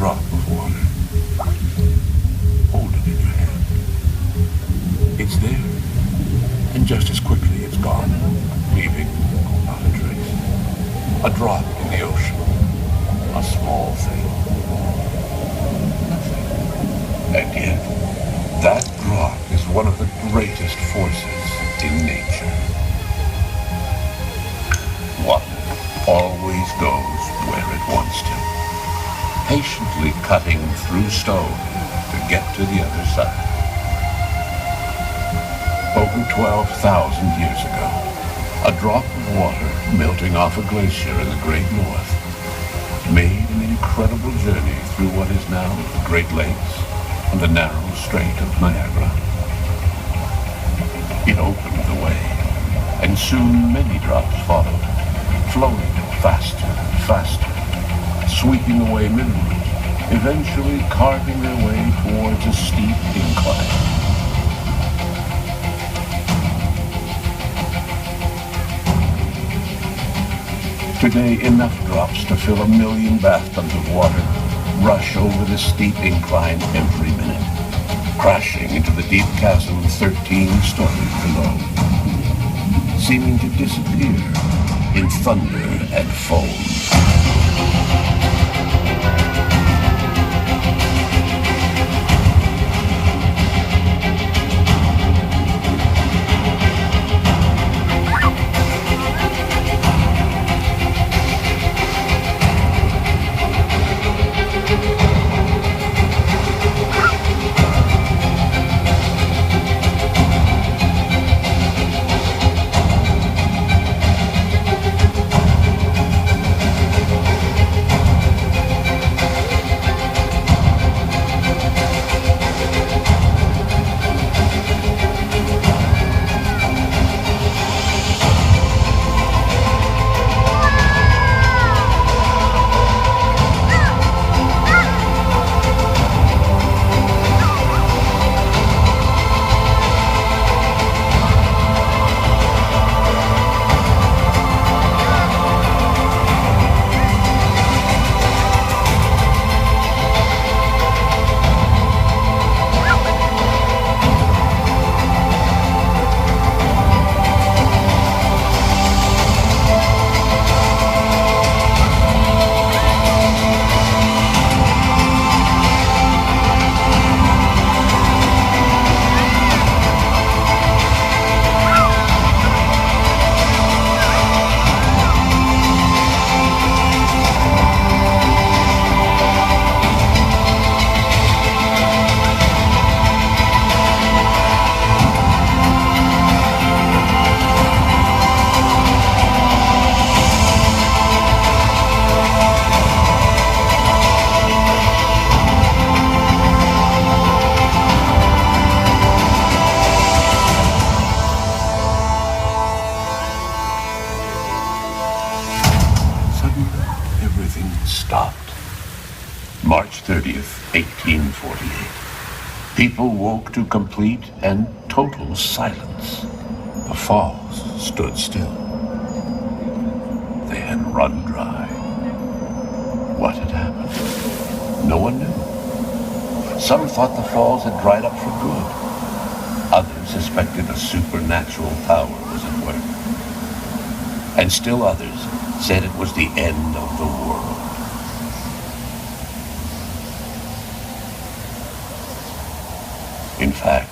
drop of water. Hold it in your hand. It's there, and just as quickly it's gone, leaving not a trace. A drop in the ocean. A small thing. Nothing. And yet, that drop is one of the greatest forces in nature. Water always goes where it wants to, patiently cutting through stone to get to the other side. Over 12,000 years ago, a drop of water melting off a glacier in the Great North made an incredible journey through what is now the Great Lakes and the narrow Strait of Niagara. It opened the way, and soon many drops followed, flowing faster and faster, sweeping away minerals, eventually carving their way towards a steep incline. Today, enough drops to fill 1 million bathtubs of water rush over the steep incline every minute, crashing into the deep chasm 13 stories below, seeming to disappear in thunder and foam. March 30th, 1848. People woke to complete and total silence. The falls stood still. They had run dry. What had happened? No one knew. Some thought the falls had dried up for good. Others suspected a supernatural power was at work. And still others said it was the end of the world. In fact,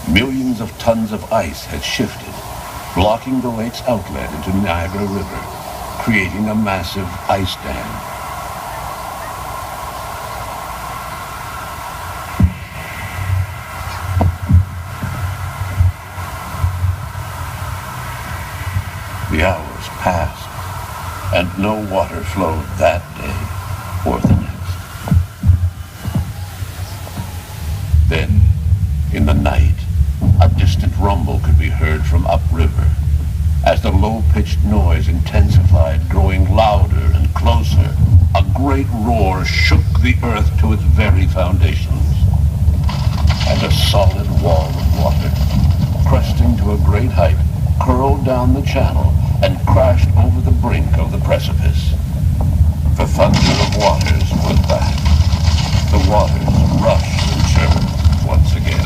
millions of tons of ice had shifted, blocking the lake's outlet into Niagara River, creating a massive ice dam. The hours passed, and no water flowed that day or the next. Then, in the night, a distant rumble could be heard from upriver. As the low-pitched noise intensified, growing louder and closer, a great roar shook the earth to its very foundations. And a solid wall of water, cresting to a great height, curled down the channel and crashed over the brink of the precipice. The thunder of waters was back, The waters rush and churn once again.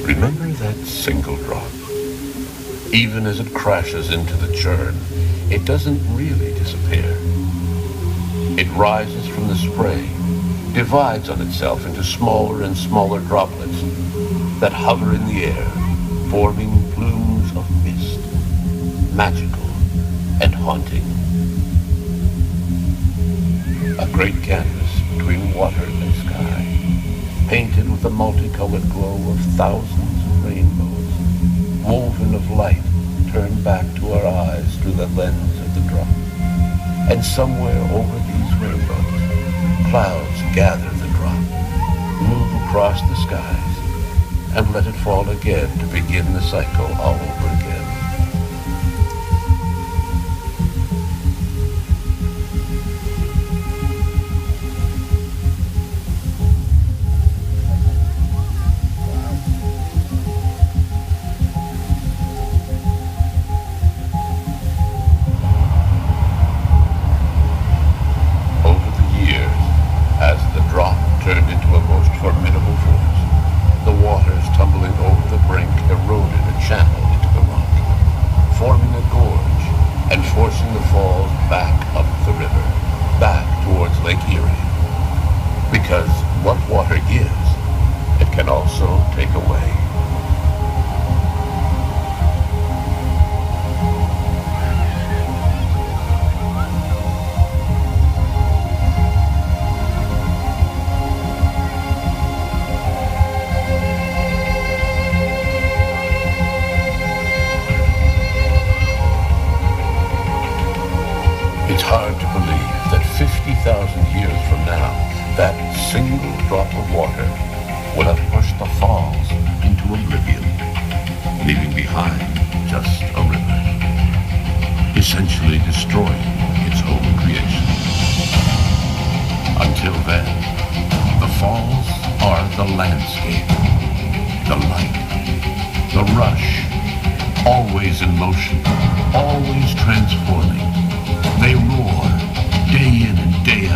Remember that single drop? Even as it crashes into the churn, it doesn't really disappear. It rises from the spray, divides on itself into smaller and smaller droplets that hover in the air, forming plumes of mist, magical and haunting. A great canvas between water and sky, painted with the multicolored glow of thousands of rainbows, woven of light turned back to our eyes through the lens of the drop. And somewhere over these rainbows, clouds gather the drop, move across the skies, and let it fall again to begin the cycle all over again. Because what water gives, it can also take away. It's hard to believe that 50,000 years from now, that single drop of water will have pushed the falls into oblivion, leaving behind just a river, essentially destroying its own creation. Until then, the falls are the landscape, the light, the rush, always in motion, always transforming. They roar day in and day out,